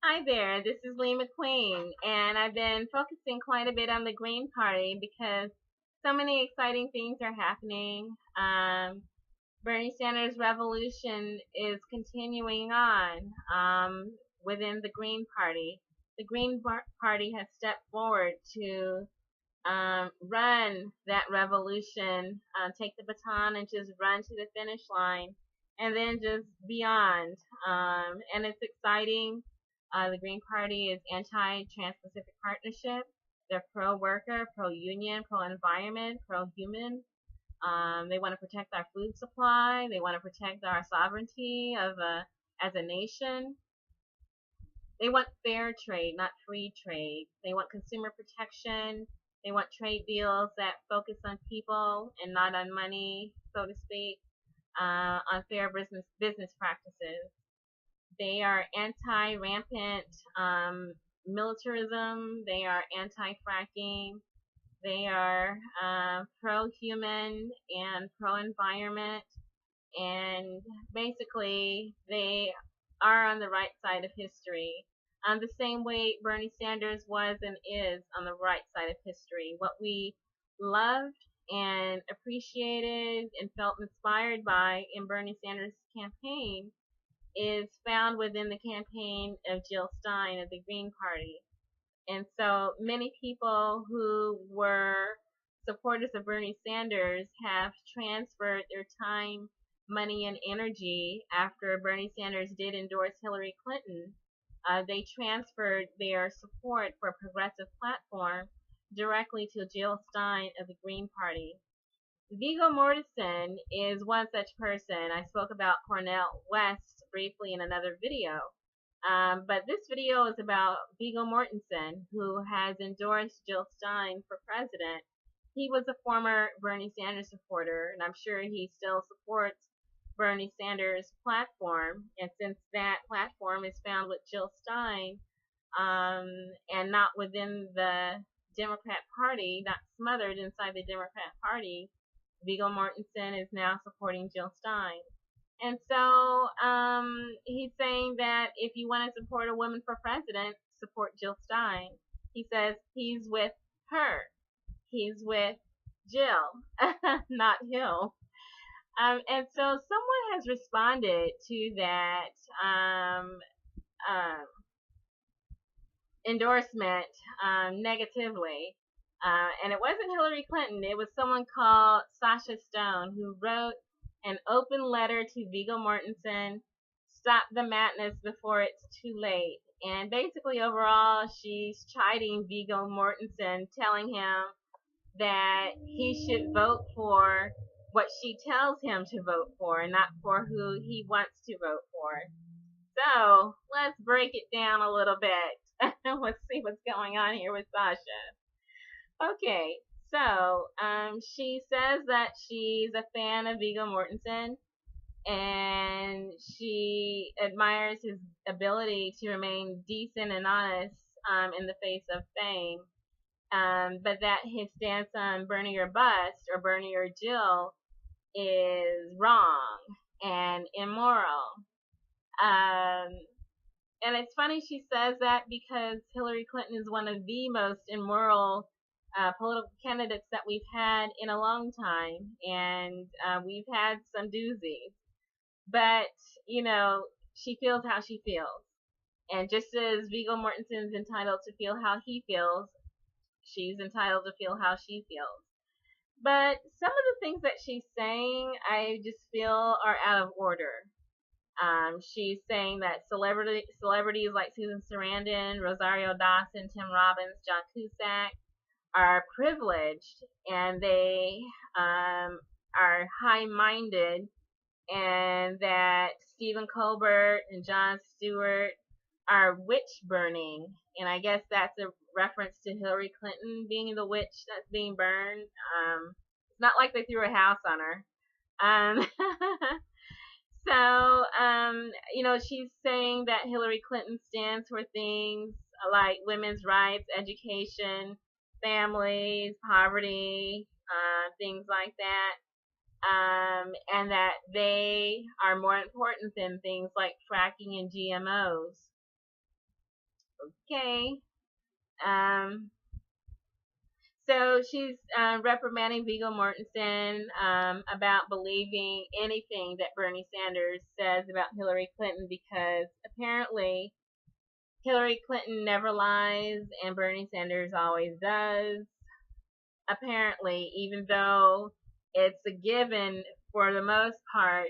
Hi there, this is Lee McQueen, and I've been focusing quite a bit on the Green Party because so many exciting things are happening. Bernie Sanders' revolution is continuing on within the Green Party. The Party has stepped forward to run that revolution, take the baton and just run to the finish line, and then just beyond. And it's exciting. The Green Party is anti-Trans-Pacific Partnership. They're pro-worker, pro-union, pro-environment, pro-human. They want to protect our food supply. They want to protect our sovereignty as a nation. They want fair trade, not free trade. They want consumer protection. They want trade deals that focus on people and not on money, so to speak, on fair business practices. They are anti-rampant militarism. They are anti-fracking. They are pro-human and pro-environment. And basically, they are on the right side of history. The same way Bernie Sanders was and is on the right side of history. What we loved and appreciated and felt inspired by in Bernie Sanders' campaign is found within the campaign of Jill Stein of the Green Party. And so many people who were supporters of Bernie Sanders have transferred their time, money, and energy after Bernie Sanders did endorse Hillary Clinton. They transferred their support for a progressive platform directly to Jill Stein of the Green Party. Viggo Mortensen is one such person. I spoke about Cornel West briefly in another video. But this video is about Viggo Mortensen, who has endorsed Jill Stein for president. He was a former Bernie Sanders supporter, and I'm sure he still supports Bernie Sanders' platform. And since that platform is found with Jill Stein and not within the Democrat Party, not smothered inside the Democrat Party, Viggo Mortensen is now supporting Jill Stein. And so he's saying that if you want to support a woman for president, support Jill Stein. He says he's with her. He's with Jill, not Hill. And so someone has responded to that endorsement negatively. And it wasn't Hillary Clinton. It was someone called Sasha Stone who wrote an open letter to Viggo Mortensen, stop the madness before it's too late. And basically, overall, she's chiding Viggo Mortensen, telling him that he should vote for what she tells him to vote for and not for who he wants to vote for. So let's break it down a little bit. Let's see what's going on here with Sasha. Okay, so she says that she's a fan of Viggo Mortensen and she admires his ability to remain decent and honest in the face of fame, but that his stance on Bernie or Bust or Bernie or Jill is wrong and immoral. And it's funny she says that because Hillary Clinton is one of the most immoral political candidates that we've had in a long time, and we've had some doozies. But, she feels how she feels. And just as Viggo Mortensen's entitled to feel how he feels, she's entitled to feel how she feels. But some of the things that she's saying, I just feel are out of order. She's saying that celebrities like Susan Sarandon, Rosario Dawson, Tim Robbins, John Cusack are privileged and they are high-minded, and that Stephen Colbert and Jon Stewart are witch burning. And I guess that's a reference to Hillary Clinton being the witch that's being burned. It's not like they threw a house on her. So, she's saying that Hillary Clinton stands for things like women's rights, education, families, poverty, things like that, and that they are more important than things like fracking and GMOs. Okay. Um, so she's reprimanding Viggo Mortensen about believing anything that Bernie Sanders says about Hillary Clinton because apparently Hillary Clinton never lies and Bernie Sanders always does. Apparently, even though it's a given for the most part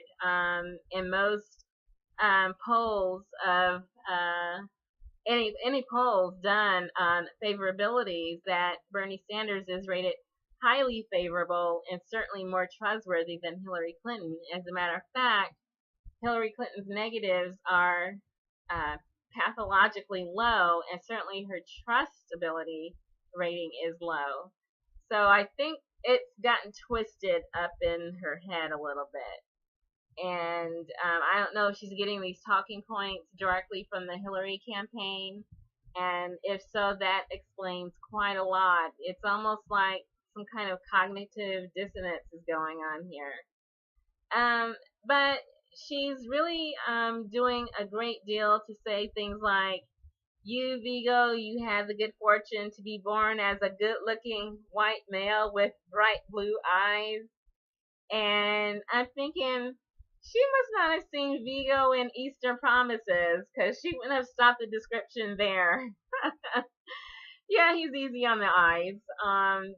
in most polls of any polls done on favorabilities that Bernie Sanders is rated highly favorable and certainly more trustworthy than Hillary Clinton. As a matter of fact, Hillary Clinton's negatives are uh, pathologically low, and certainly her trustability rating is low. So I think it's gotten twisted up in her head a little bit. And I don't know if she's getting these talking points directly from the Hillary campaign. And if so, that explains quite a lot. It's almost like some kind of cognitive dissonance is going on here. But she's really doing a great deal to say things like, you, Vigo, you had the good fortune to be born as a good-looking white male with bright blue eyes. And I'm thinking, she must not have seen Vigo in Eastern Promises, because she wouldn't have stopped the description there. Yeah, he's easy on the eyes.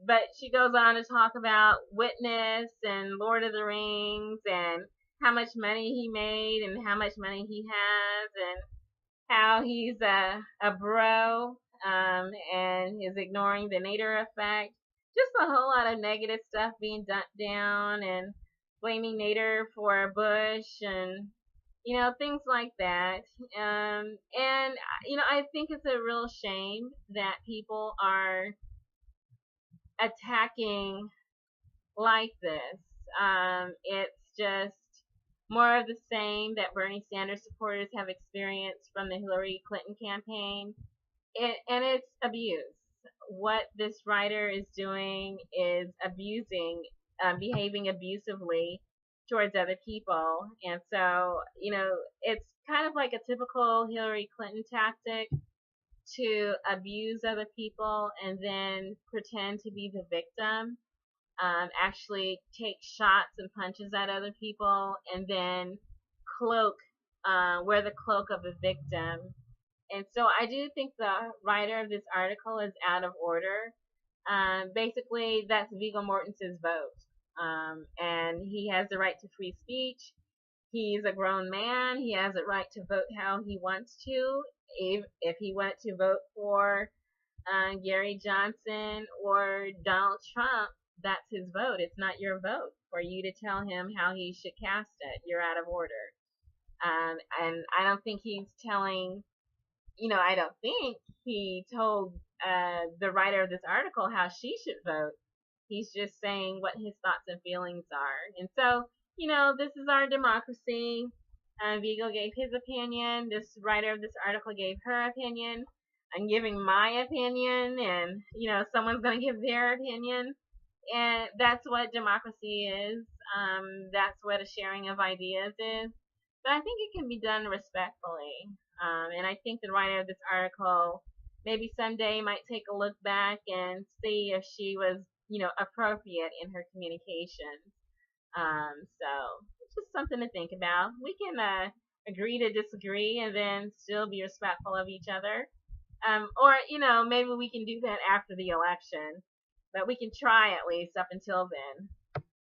But she goes on to talk about Witness and Lord of the Rings and how much money he made and how much money he has and how he's a bro and is ignoring the Nader effect. Just a whole lot of negative stuff being dumped down and blaming Nader for Bush and things like that. And I think it's a real shame that people are attacking like this. It's just more of the same that Bernie Sanders supporters have experienced from the Hillary Clinton campaign. And it's abuse. What this writer is doing is abusing, behaving abusively towards other people. And so, it's kind of like a typical Hillary Clinton tactic to abuse other people and then pretend to be the victim, actually take shots and punches at other people, and then wear the cloak of a victim. And so I do think the writer of this article is out of order. Basically, that's Viggo Mortensen's vote. And he has the right to free speech. He's a grown man. He has the right to vote how he wants to. If he wanted to vote for Gary Johnson or Donald Trump, that's his vote. It's not your vote for you to tell him how he should cast it. You're out of order. And I don't think he's telling, I don't think he told the writer of this article how she should vote. He's just saying what his thoughts and feelings are. And so, this is our democracy. Viggo gave his opinion. This writer of this article gave her opinion. I'm giving my opinion, and, someone's going to give their opinion. And that's what democracy is. That's what a sharing of ideas is. But I think it can be done respectfully. And I think the writer of this article maybe someday might take a look back and see if she was, appropriate in her communications. So it's just something to think about. We can agree to disagree and then still be respectful of each other. Or, maybe we can do that after the election. But we can try at least up until then.